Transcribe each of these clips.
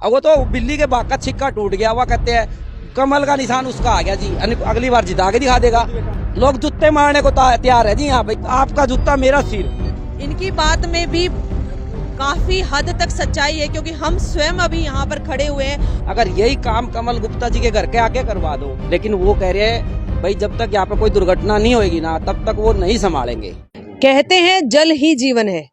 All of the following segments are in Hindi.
अब वो तो बिल्ली के बाग का छिक्का टूट गया, हुआ कहते हैं कमल का निशान उसका आ गया जी, अगली बार जिता के दिखा देगा। लोग जूते मारने को तैयार है जी। यहाँ भाई आपका जूता मेरा सिर। इनकी बात में भी काफी हद तक सच्चाई है, क्योंकि हम स्वयं अभी यहाँ पर खड़े हुए हैं। अगर यही काम कमल गुप्ता जी के घर के आके करवा दो, लेकिन वो कह रहे हैं भाई जब तक यहाँ पे कोई दुर्घटना नहीं होगी ना तब तक वो नहीं संभालेंगे। कहते हैं जल ही जीवन है,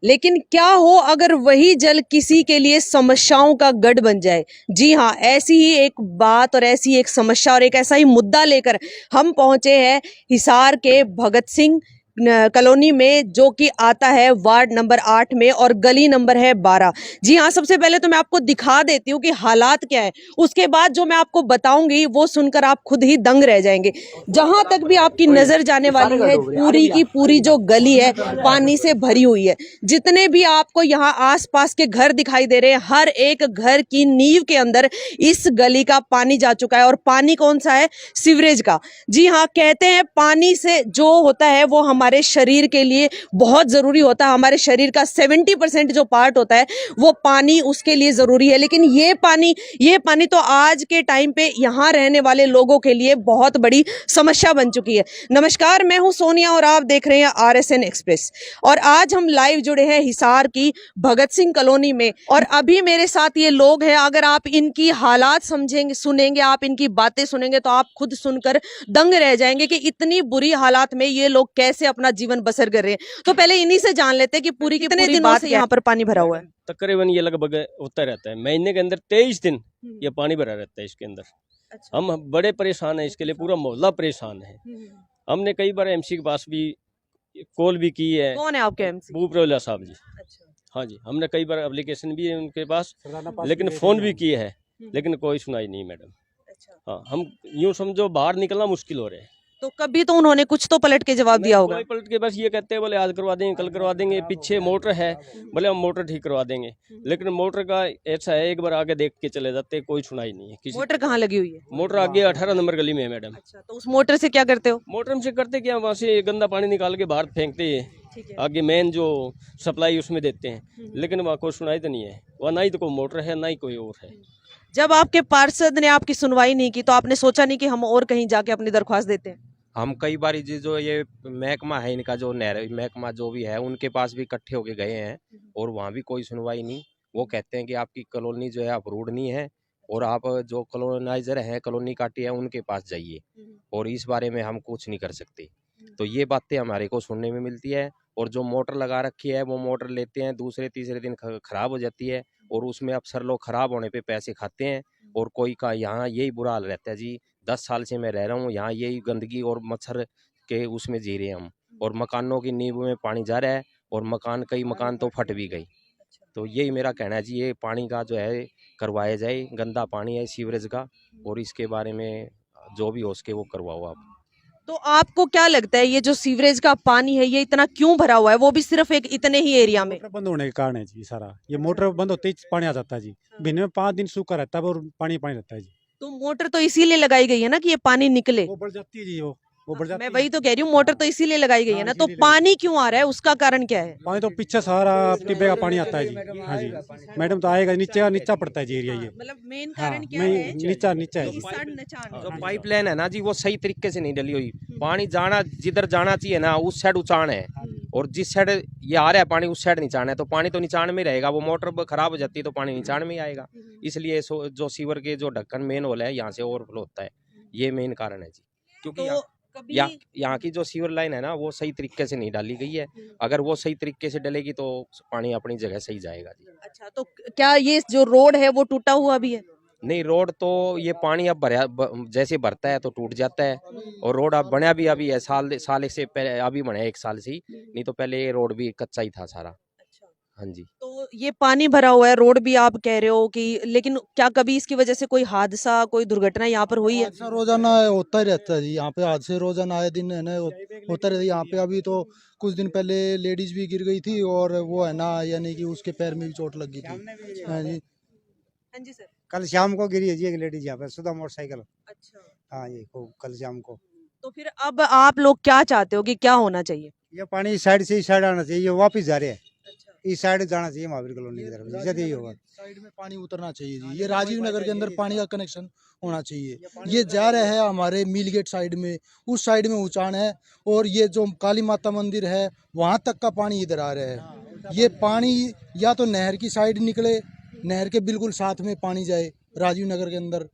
लेकिन क्या हो अगर वही जल किसी के लिए समस्याओं का गढ़ बन जाए। जी हाँ, ऐसी ही एक बात और ऐसी एक समस्या और एक ऐसा ही मुद्दा लेकर हम पहुंचे हैं हिसार के भगत सिंह कॉलोनी में, जो कि आता है वार्ड नंबर 8 में और गली नंबर है 12। जी हाँ, सबसे पहले तो मैं आपको दिखा देती हूँ कि हालात क्या है, उसके बाद जो मैं आपको बताऊंगी वो सुनकर आप खुद ही दंग रह जाएंगे। जहां तक भी आपकी नजर जाने वाली है, पूरी की पूरी जो गली है पानी से भरी हुई है। जितने भी आपको यहाँ आसपास के घर दिखाई दे रहे हैं, हर एक घर की नींव के अंदर इस गली का पानी जा चुका है। और पानी कौन सा है? सीवरेज का। जी हाँ, कहते हैं पानी से जो होता है वो हमारे शरीर के लिए बहुत जरूरी होता है। हमारे शरीर का 70% जो पार्ट होता है वो पानी उसके लिए जरूरी है। लेकिन ये पानी तो आज के टाइम पे यहाँ रहने वाले लोगों के लिए बहुत बड़ी समस्या बन चुकी है। नमस्कार, मैं हूं सोनिया और आप देख रहे हैं RSN एक्सप्रेस। और आज हम लाइव जुड़े हैं हिसार की भगत सिंह कॉलोनी में, और अभी मेरे साथ ये लोग हैं। अगर आप इनकी हालात समझेंगे, सुनेंगे, आप इनकी बातें सुनेंगे तो आप खुद सुनकर दंग रह जाएंगे कि इतनी बुरी हालात में ये लोग कैसे अपना जीवन बसर कर रहे हैं। तो पहले इन्हीं से जान लेते हैं कि पूरी की पूरी दिनों से यहाँ पर पानी भरा हुआ है। तकरीबन ये लगभग होता रहता है, महीने के अंदर 23 दिन ये पानी भरा रहता है इसके अंदर। अच्छा। हम बड़े परेशान हैं इसके लिए, पूरा मोहल्ला परेशान है। हमने कई बार MC के पास भी कॉल भी की है। कौन है आपके MC? भूपरोला साहब जी। अच्छा। हाँ जी, हमने कई बार एप्लीकेशन भी है उनके पास, लेकिन फोन भी किए हैं, लेकिन कोई सुनाई नहीं मैडम। अच्छा। हाँ, हम यूँ समझो बाहर निकलना मुश्किल हो रहा है। तो कभी तो उन्होंने कुछ तो पलट के जवाब दिया होगा। कोई पलट के बस ये कहते हैं बोले आज करवा देंगे, कल करवा देंगे। पीछे मोटर है, बोले हम मोटर ठीक करवा देंगे, लेकिन मोटर का ऐसा है एक बार आगे देख के चले जाते, कोई सुनाई नहीं है किसी। मोटर कहाँ लगी हुई है? मोटर आगे 18 नंबर गली में है मैडम। अच्छा, तो उस मोटर से क्या करते हो? मोटर से करते क्या, वहाँ से गंदा पानी निकाल के बाहर फेंकते हैं, आगे मेन जो सप्लाई उसमें देते हैं, लेकिन वहाँ कोई सुनाई तो नहीं है। वहाँ ना ही तो कोई मोटर है ना ही कोई और है। जब आपके पार्षद ने आपकी सुनवाई नहीं की तो आपने सोचा नहीं कि हम और कहीं जाके अपनी दरख्वास्त देते हैं? हम कई बार जो ये महकमा है इनका, जो नहर महकमा जो भी है, उनके पास भी इकट्ठे होके गए हैं और वहाँ भी कोई सुनवाई नहीं। वो कहते हैं कि आपकी कॉलोनी जो है अप्रूव्ड नहीं है और आप जो कॉलोनाइजर हैं, कॉलोनी काटी है, उनके पास जाइए और इस बारे में हम कुछ नहीं कर सकते। तो ये बातें हमारे को सुनने में मिलती है। और जो मोटर लगा रखी है वो मोटर लेते हैं, दूसरे तीसरे दिन खराब हो जाती है और उसमें अफसर लोग खराब होने पे पैसे खाते हैं। और कोई का यहाँ यही बुरा हाल रहता है जी। 10 साल से मैं रह रहा हूँ यहाँ, यही गंदगी और मच्छर के उसमें जी रहे हैं हम। और मकानों की नींव में पानी जा रहा है और कई मकान तो फट भी गई। तो यही मेरा कहना है जी, ये पानी का जो है करवाया जाए। गंदा पानी है सीवरेज का, और इसके बारे में जो भी हो सके वो करवाओ आप। तो आपको क्या लगता है ये जो सीवरेज का पानी है ये इतना क्यों भरा हुआ है, वो भी सिर्फ एक इतने ही एरिया में? मोटर बंद होने के कारण है जी सारा। ये मोटर बंद होते ही पानी आ जाता है जी। महीने में 5 दिन सूखा रहता है और पानी पानी रहता है जी। तो मोटर तो इसीलिए लगाई गई है ना कि ये पानी निकले। वो बढ़ जाती है जी, वो बढ़ जाती मैं है। वही तो कह रही हूँ, मोटर तो इसीलिए लगाई गई है ना। तो इसीलिए पानी क्यों आ रहा है, उसका कारण क्या है? पानी तो पीछे सारा टिब्बे का पानी आता है जी। हाँ जी मैडम, तो आएगा नीचा पड़ता है जी एरिया ये। मतलब मेन हाँ, कारण क्या है? नीचा है जी। जो पाइपलाइन है ना जी, वो सही तरीके से नहीं डली हुई। पानी जाना जिधर जाना चाहिए ना उस साइड उचान है, और जिस साइड ये आ रहा है पानी उस साइड निचान है। तो पानी तो निचान में रहेगा, वो मोटर खराब हो जाती है तो पानी निचान में ही आएगा। इसलिए जो सीवर के जो ढक्कन मेन होल है यहाँ से ओवरफ्लो होता है, ये मेन कारण है जी। क्योंकि तो यहाँ की जो सीवर लाइन है ना वो सही तरीके से नहीं डाली गई है। अगर वो सही तरीके से डलेगी तो पानी अपनी जगह सही जाएगा जी। अच्छा, तो क्या ये जो रोड है वो टूटा हुआ भी है? नहीं, रोड तो ये पानी अब जैसे भरता है तो टूट जाता है। और रोड अब बना भी अभी है, साल से पहले अभी बना है, 1 साल से ही। नहीं तो पहले ये रोड भी कच्चा ही था सारा। हाँ जी। तो ये पानी भरा हुआ है, रोड भी आप कह रहे हो कि, लेकिन क्या कभी इसकी वजह से कोई हादसा, कोई दुर्घटना यहाँ पर हुई है? हादसा रोजाना होता ही रहता है जी। यहाँ पे हादसे रोजाना आए दिन है ना होता रहता है यहाँ पे। अभी तो कुछ दिन पहले लेडीज भी गिर गई थी और वो है ना, यानी कि उसके पैर में भी चोट लगी थी। हाँ जी। हाँ जी सर। कल शाम को गिरी है जी एक लेडीज यहाँ पे, सुधा मोटरसाइकिल। अच्छा, हाँ ये कल शाम को। तो फिर अब आप लोग क्या चाहते हो कि क्या होना चाहिए? ये पानी इस साइड से इस साइड आना चाहिए, ये वापिस जा रहे हैं। अच्छा, इस साइड जाना चाहिए महावीर कॉलोनी की तरफ जैसे यही होगा। साइड में पानी उतरना चाहिए जी। ये राजीव नगर के अंदर पानी का कनेक्शन होना चाहिए। ये जा रहा है हमारे मिल गेट साइड में, उस साइड में ऊंचान है, और ये जो काली माता मंदिर है वहां तक का पानी इधर आ रहा है। ये पानी या तो नहर की साइड निकले, नहर के बिल्कुल साथ में पानी जाए राजीव नगर के अंदर,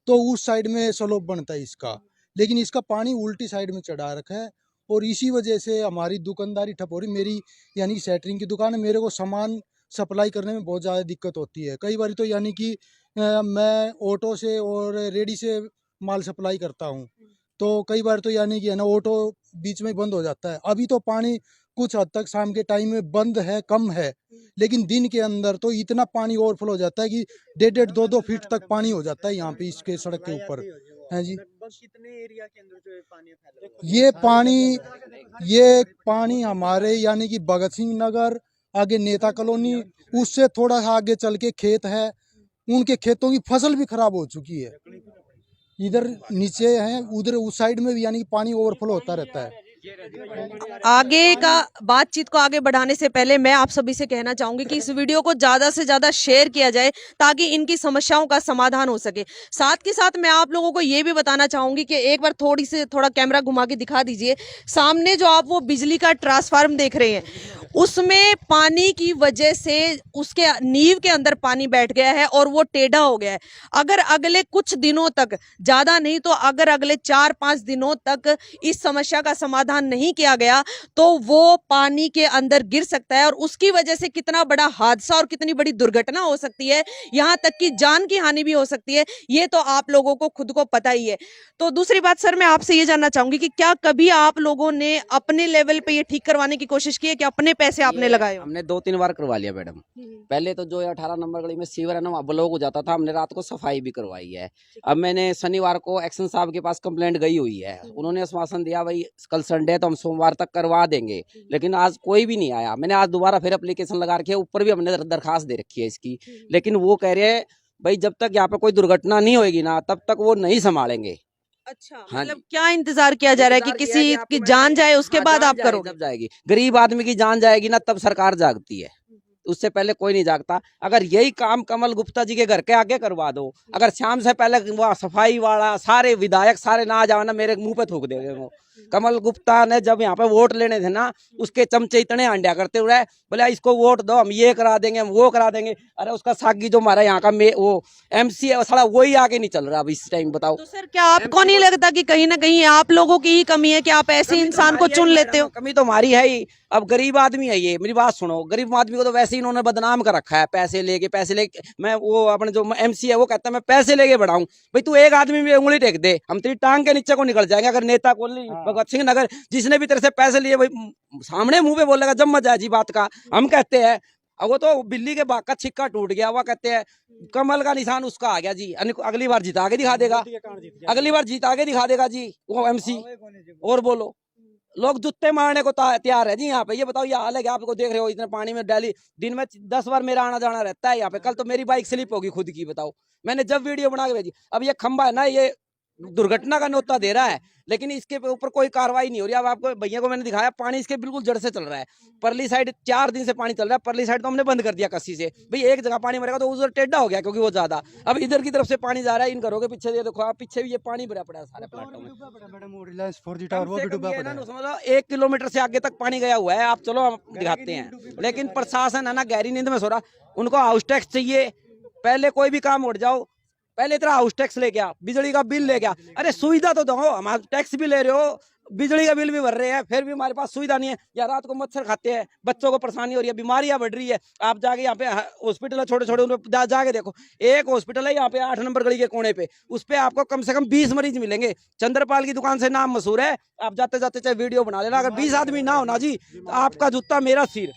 तो उस साइड में स्लोप बनता है इसका, लेकिन इसका पानी उल्टी साइड में चढ़ा रखा है, और इसी वजह से हमारी दुकानदारी ठप हो रही। मेरी यानी सेटरिंग की दुकान है, मेरे को सामान सप्लाई करने में बहुत ज़्यादा दिक्कत होती है। कई बार तो यानी कि मैं ऑटो से और रेडी से माल सप्लाई करता हूँ, तो कई बार तो यानी कि है ना ऑटो बीच में बंद हो जाता है। अभी तो पानी कुछ हद तक शाम के टाइम में बंद है, कम है, लेकिन दिन के अंदर तो इतना पानी ओवरफ्लो हो जाता है कि 1.5-2 फीट तक पानी हो जाता है यहाँ पे इसके सड़क के ऊपर है जी। कितने एरिया के अंदर जो पानी फैला ये पानी हमारे यानी कि भगत सिंह नगर, आगे नेता कॉलोनी, उससे थोड़ा सा आगे चल के खेत है, उनके खेतों की फसल भी खराब हो चुकी है। इधर नीचे है, उधर उस साइड में भी यानी कि पानी ओवरफ्लो होता रहता है। आगे का बातचीत को आगे बढ़ाने से पहले मैं आप सभी से कहना चाहूंगी कि इस वीडियो को ज्यादा से ज्यादा शेयर किया जाए ताकि इनकी समस्याओं का समाधान हो सके। साथ के साथ मैं आप लोगों को ये भी बताना चाहूंगी कि एक बार थोड़ा कैमरा घुमा के दिखा दीजिए। सामने जो आप वो बिजली का ट्रांसफार्मर देख रहे हैं, उसमें पानी की वजह से उसके नींव के अंदर पानी बैठ गया है और वो टेढ़ा हो गया है। अगर अगले कुछ दिनों तक, ज्यादा नहीं तो अगर अगले 4-5 दिनों तक इस समस्या का समाधान नहीं किया गया तो वो पानी के अंदर गिर सकता है, और उसकी वजह से कितना बड़ा हादसा और कितनी बड़ी दुर्घटना हो सकती है, यहां तक कि जान की हानि भी हो सकती है। ये तो आप लोगों को खुद को पता ही है। तो दूसरी बात सर, मैं आपसे ये जानना चाहूंगी कि क्या कभी आप लोगों ने अपने लेवल पे ये ठीक करवाने की कोशिश की है कि अपने पैसे आपने लगाए? हमने 2-3 बार करवा लिया मैडम। पहले तो जो 18 नंबर गली में सीवर है ना, वहाँ ब्लॉक हो जाता था, हमने रात को सफाई भी करवाई है। अब मैंने शनिवार को एक्शन साहब के पास कंप्लेंट गई हुई है, उन्होंने आश्वासन दिया भाई कल संडे तो हम सोमवार तक करवा देंगे, लेकिन आज कोई भी नहीं आया। मैंने आज दोबारा फिर एप्लीकेशन लगा रखी है, ऊपर भी हमने दरखास्त दे रखी है इसकी, लेकिन वो कह रहे हैं भाई जब तक यहाँ पे कोई दुर्घटना नहीं होगी ना तब तक वो नहीं संभालेंगे। अच्छा, हाँ, मतलब क्या इंतजार किया जा रहा है कि किसी की जान जाए उसके बाद आप करोगे? जब जाएगी, गरीब आदमी की जान जाएगी ना तब सरकार जागती है, उससे पहले कोई नहीं जागता। अगर यही काम कमल गुप्ता जी के घर के आगे करवा दो, अगर शाम से पहले वो सफाई वाला सारे विधायक सारे ना आ जाओ ना, मेरे मुंह पे थूक देंगे वो। कमल गुप्ता ने जब यहाँ पे वोट लेने थे ना, उसके चमचे इतने अंडा करते हुए बोले इसको वोट दो, हम ये करा देंगे, हम वो करा देंगे। अरे उसका सागी जो हमारा यहाँ का वो MC है साला वही आगे नहीं चल रहा अब इस टाइम, बताओ। तो सर क्या आपको नहीं लगता कि कहीं ना कहीं आप लोगों की ही कमी है कि आप ऐसे इंसान को चुन लेते हो? कमी तो हमारी है ही। अब गरीब आदमी है ये, मेरी बात सुनो, गरीब आदमी को तो वैसे ही इन्होंने बदनाम कर रखा है, पैसे लेके मैं वो अपने जो MC है वो कहता है मैं पैसे लेके बढ़ाऊं। भाई तू एक आदमी में उंगली टेक दे, हम तेरी टांग के नीचे को निकल जाएंगे। अगर नेता को भगत सिंह नगर जिसने भी तेरे से पैसे लिए भाई सामने मुंह पे बोलेगा जब मजा है जी बात का। हम कहते हैं अब वो तो बिल्ली के बाग का छिक्का टूट गया, वो कहते हैं कमल का निशान उसका आ गया जी, अगली बार जिता के दिखा देगा, अगली बार जिता के दिखा देगा जी वो MC। और बोलो, लोग जूते मारने को तैयार है जी यहाँ पे। ये बताओ ये हाल है कि आपको देख रहे हो इतने पानी में डेली दिन में 10 बार मेरा आना जाना रहता है यहाँ पे। कल तो मेरी बाइक स्लिप होगी खुद की, बताओ। मैंने जब वीडियो बना के भेजी, अब ये खंबा है ना, ये दुर्घटना का न्योता दे रहा है, लेकिन इसके ऊपर कोई कार्रवाई नहीं हो रही। अब आपको भैया को मैंने दिखाया, पानी इसके बिल्कुल जड़ से चल रहा है। परली साइड 4 दिन से पानी चल रहा है, परली साइड तो हमने बंद कर दिया कस्सी से, भाई एक जगह पानी मरेगा तो उधर टेढ़ा हो गया क्योंकि वो ज्यादा। अब इधर की तरफ से पानी जा रहा है, इन घरों के पीछे देखो आप, पीछे भी ये पानी भरा पड़ा है सारे प्लाटों में। समझो 1 किलोमीटर से आगे तक पानी गया हुआ है। आप चलो हम दिखाते हैं, लेकिन प्रशासन है ना गहरी नींद में सो रहा। उनको हाउस टैक्स चाहिए, पहले कोई भी काम उठ जाओ पहले तेरा हाउस टैक्स ले गया, बिजली का बिल ले गया। अरे सुविधा तो दो, हम टैक्स भी ले रहे हो, बिजली का बिल भी भर रहे हैं, फिर भी हमारे पास सुविधा नहीं है। या रात को मच्छर खाते हैं, बच्चों को परेशानी हो रही है, बीमारियां बढ़ रही है। आप जाके यहाँ पे हॉस्पिटल है छोटे छोटे, उन जाके देखो, एक हॉस्पिटल है यहाँ पे 8 नंबर गली के कोने पे, उस पे आपको कम से कम 20 मरीज मिलेंगे। चंद्रपाल की दुकान से नाम मशहूर है, आप जाते जाते चाहे वीडियो बना लेना। अगर 20 आदमी ना होना जी तो आपका जूता मेरा सिर।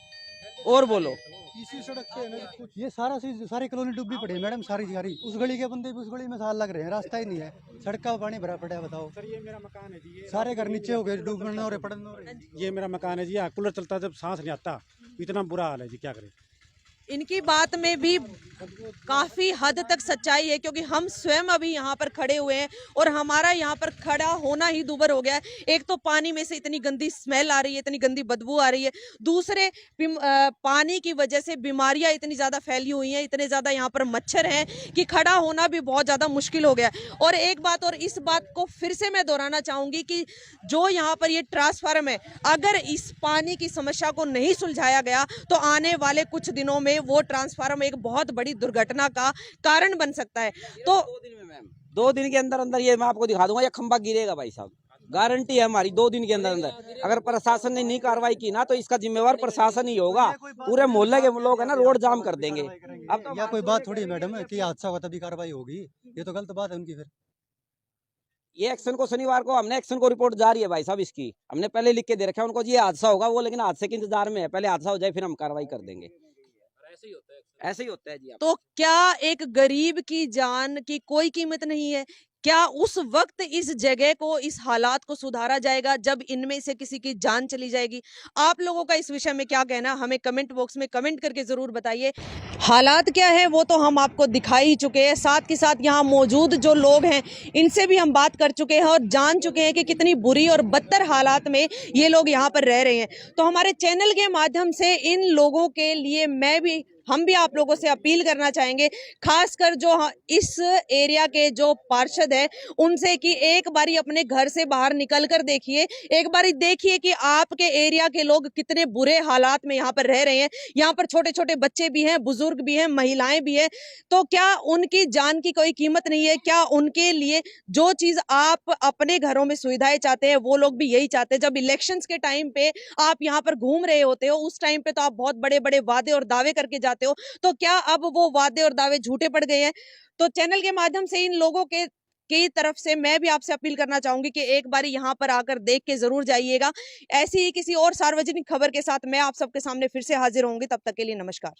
और बोलो, इसी सड़क पे है ना ये सारी कॉलोनी डूबी पड़ी है मैडम, सारी उस गली के बंदे भी उस गली में साल लग रहे हैं, रास्ता ही नहीं है, सड़क का पानी भरा पड़ा है। बताओ सर ये मेरा मकान है जी, सारे घर नीचे हो गए, डूबने हो रहे, पड़ने हो रहे। ये मेरा मकान है जी, यहाँ कूलर चलता जब सांस नहीं आता, इतना बुरा हाल है जी, क्या करें। इनकी बात में भी काफी हद तक सच्चाई है, क्योंकि हम स्वयं अभी यहाँ पर खड़े हुए हैं और हमारा यहाँ पर खड़ा होना ही दूभर हो गया है। एक तो पानी में से इतनी गंदी स्मेल आ रही है, इतनी गंदी बदबू आ रही है, दूसरे पानी की वजह से बीमारियां इतनी ज्यादा फैली हुई हैं, इतने ज्यादा यहाँ पर मच्छर हैं कि खड़ा होना भी बहुत ज्यादा मुश्किल हो गया है। और एक बात, और इस बात को फिर से मैं दोहराना चाहूंगी कि जो यहाँ पर ये ट्रांसफार्म है, अगर इस पानी की समस्या को नहीं सुलझाया गया तो आने वाले कुछ दिनों में वो ट्रांसफार्म एक बहुत बड़ी दुर्घटना का कारण बन सकता है। तो 2 दिन में मैम, 2 दिन के अंदर अंदर ये मैं आपको दिखा दूंगा, ये खंबा गिरेगा भाई साहब, गारंटी है हमारी 2 दिन के अंदर अंदर। अगर प्रशासन ने नहीं कार्रवाई की ना तो इसका जिम्मेवार प्रशासन ही होगा। पूरे मोहल्ले के लोग है ना रोड जाम कर देंगे। अब तो यह कोई बात थोड़ी है मैडम कि हादसा हुआ तभी कार्रवाई होगी, ये तो गलत बात है उनकी। फिर ये एक्शन को शनिवार को हमने एक्शन को रिपोर्ट जारी है भाई साहब इसकी, हमने पहले लिख के दे रखा है उनको, ये हादसा होगा वो, लेकिन हादसे के इंतजार में है, पहले हादसा हो जाए फिर हम कार्रवाई कर देंगे। ऐसे ही होता है जी। तो क्या एक गरीब की जान की कोई कीमत नहीं है? क्या उस वक्त इस जगह को, इस हालात को सुधारा जाएगा जब इनमें से किसी की जान चली जाएगी? आप लोगों का इस विषय में क्या कहना, हमें कमेंट बॉक्स में कमेंट करके जरूर बताइए। हालात क्या है वो तो हम आपको दिखा ही चुके हैं, साथ के साथ यहाँ मौजूद जो लोग हैं इनसे भी हम बात कर चुके हैं और जान चुके हैं कि कितनी बुरी और बदतर हालात में ये लोग यहाँ पर रह रहे हैं। तो हमारे चैनल के माध्यम से इन लोगों के लिए हम भी आप लोगों से अपील करना चाहेंगे, खासकर जो इस एरिया के जो पार्षद हैं उनसे, कि एक बारी अपने घर से बाहर निकल कर देखिए, एक बारी देखिए कि आपके एरिया के लोग कितने बुरे हालात में यहाँ पर रह रहे हैं। यहाँ पर छोटे छोटे बच्चे भी हैं, बुजुर्ग भी हैं, महिलाएं भी हैं। तो क्या उनकी जान की कोई कीमत नहीं है? क्या उनके लिए जो चीज आप अपने घरों में सुविधाएं चाहते हैं वो लोग भी यही चाहते हैं? जब इलेक्शंस के टाइम पे आप यहाँ पर घूम रहे होते हो, उस टाइम पे तो आप बहुत बड़े बड़े वादे और दावे करके जाते हो, तो क्या अब वो वादे और दावे झूठे पड़ गए हैं? तो चैनल के माध्यम से इन लोगों के की तरफ से मैं भी आपसे अपील करना चाहूंगी कि एक बारी यहाँ पर आकर देख के जरूर जाइएगा। ऐसी ही किसी और सार्वजनिक खबर के साथ मैं आप सबके सामने फिर से हाजिर होंगी, तब तक के लिए नमस्कार।